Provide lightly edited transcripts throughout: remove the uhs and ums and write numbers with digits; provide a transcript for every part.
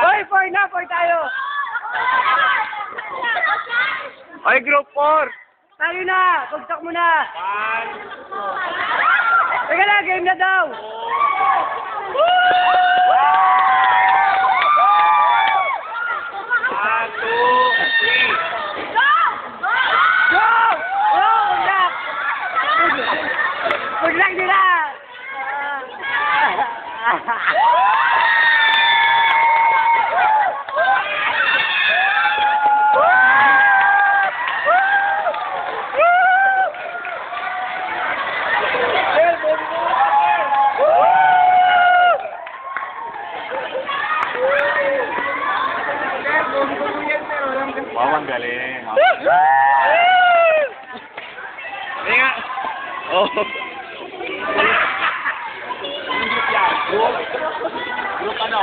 Hoy, 4 na, 4 tayo. Ay, group 4. Tayo na, pagsak mo na. Teka na, game na daw. Pagsak nila! Wow, ang galing. Hindi nga. Oh. Group ano? Group ano?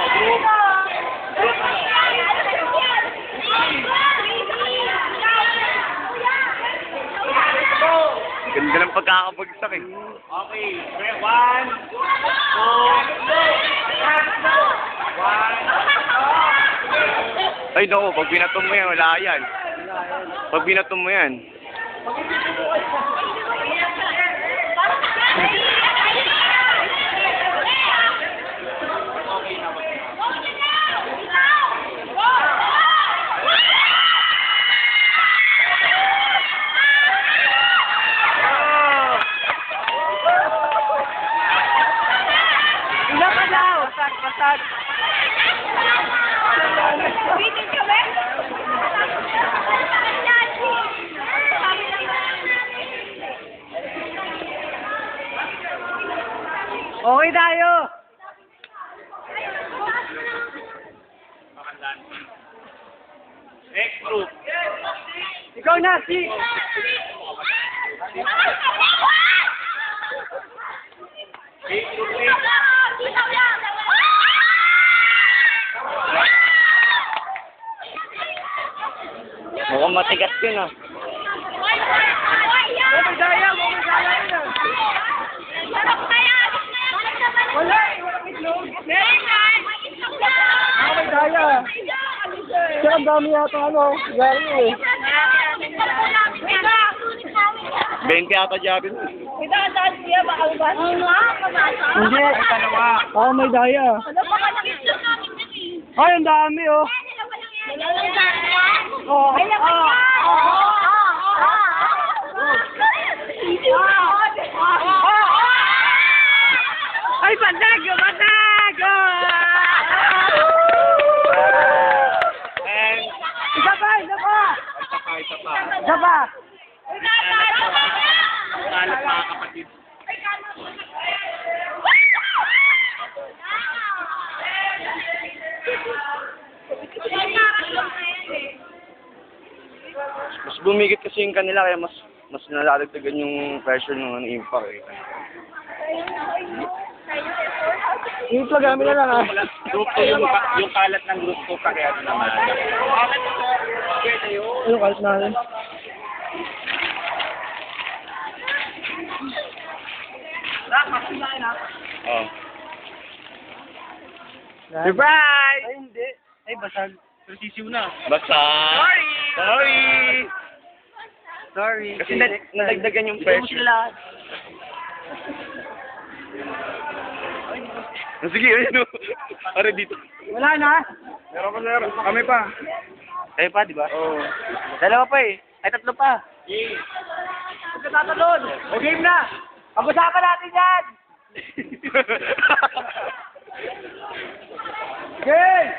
Ganda ng pagkakabagsak eh. Okay. 1, 2, 1. Ay, naku, pag binatom mo yan, wala yan. Pag binatom mo yan. Ilan ka daw? Pasag. Okay tayo. Next group. Ikaw na, si. Mukhang matigas yun ah. May daya yun. Wala, walang itlog. May daya. Kaya ang dami yata ano, gari eh. 20 ata dyan. Hindi. Oo, may daya. Ay, ang dami oh. Oh. Ay, patag! Patag! And, Isa pa! isa pa. Isa pa! Kalat mga kapatid. Mas bumigit kasi yung kanila kaya mas nalalagdagan yung pressure ng impact eh. Yung pagami na lang ah. Group 2 yung kalat ng group 2 kaya naman. Yung kalit natin. Oh. Surprise! Ay, hindi. Ay, basag. Sisiw na. Basta. Sorry! Sorry. Kasi nadagdagan yung pressure. Sige, ayun o. Are dito. Wala na. Meron pa, sir. Kami pa. Kayo pa, di ba? Oo. Dalawa pa eh. Ay, tatlo pa. Pagkatatalon. O game na. Pag-usapan natin yan. Game!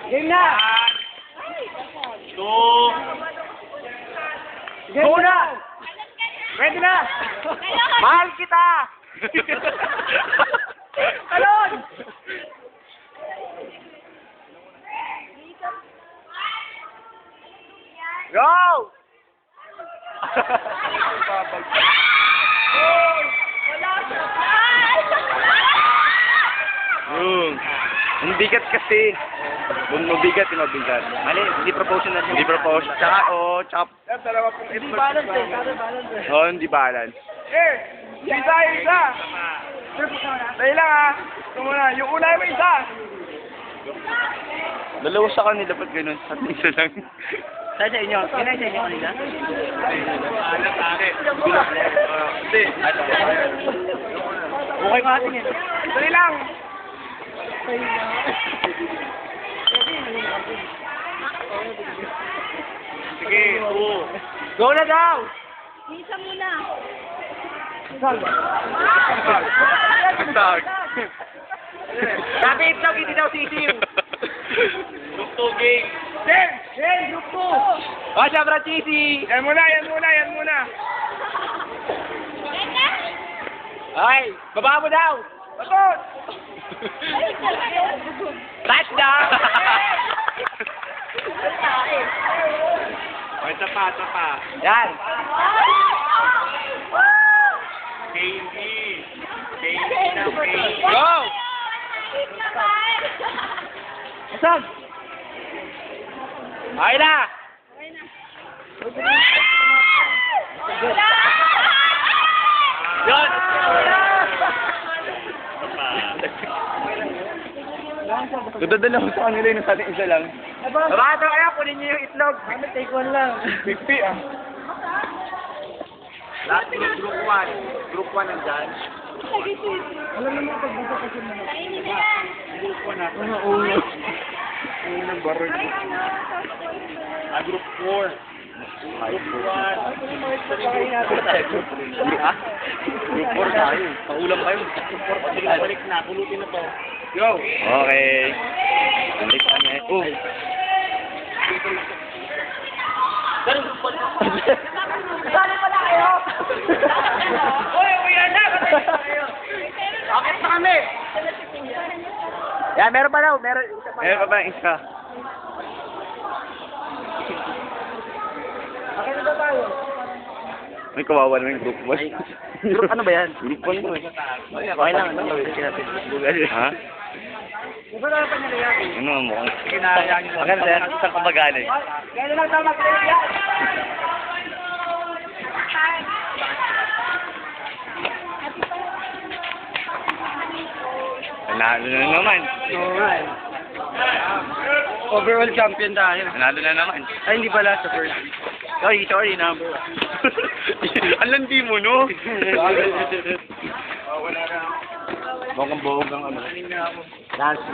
Game na. 2. Game na. Ready na. Mahal kita. Talon! Go! Yung. Ang bigat kasi. Kung mabigat, yung mabigat. Mali, hindi proportional. Hindi proportion. Tsaka Dalawa pong hindi balance eh. Kada balance eh. Oo, hindi balance. Isa. Dahil lang ha. Ito muna. Yung una mo isa. Dalawa sa kanila, ba't ganun? At isa lang. Saan sa inyo? Kinay sa inyo kanina? Hindi. Okay ka natin yun. Dali lang. Sige, oo. Go na daw! Isa muna. Tag. Sabi itlog, hindi daw sisiw. Tugtuging. Sen, group 2. Oh, Sabra Cheesy. Yan muna. Ay, baba mo daw. Batot. Touchdown. Ay, tapa. Yan. Candy. Go! Saan? Ay na! Yun! Dadala ko sa kanila yung sa ating isa lang. Babato kaya, kunin niyo yung itlog. Kami, take one lang. Pipi ah. Last group 1. Group 1 nandyan. Alam mo pag dito kasi mo. Kainin na yan. Group 1 ako na ulo. Unang barod. Group 4. Group 1. Ha? Group 4 tayo. Paulam kayo. Balik na, pulutin na to. Go! Okay. Balik kami. Oh. Sali pala kayo. Uy, kuya na! Akit na kami! Yan, meron pa daw. Meron Meron pa ba ang isa? Akit na tayo. May kawawa naman yung group 1. Group ano ba yan? Group 1 to eh. Okay lang, ano? Ha? Gusto na pa nila yan. Ano mukhang... Kinayaan nyo. Maganda yan. Saan ka ba galing? Kaya lang tama kayo yan. Nanalo na naman. Alright. Overall champion tayo. Nanalo na naman. Ay, hindi pala sa first. Sorry, number. Ang landi mo, no? Mukhang buhog ang ano. Nancy.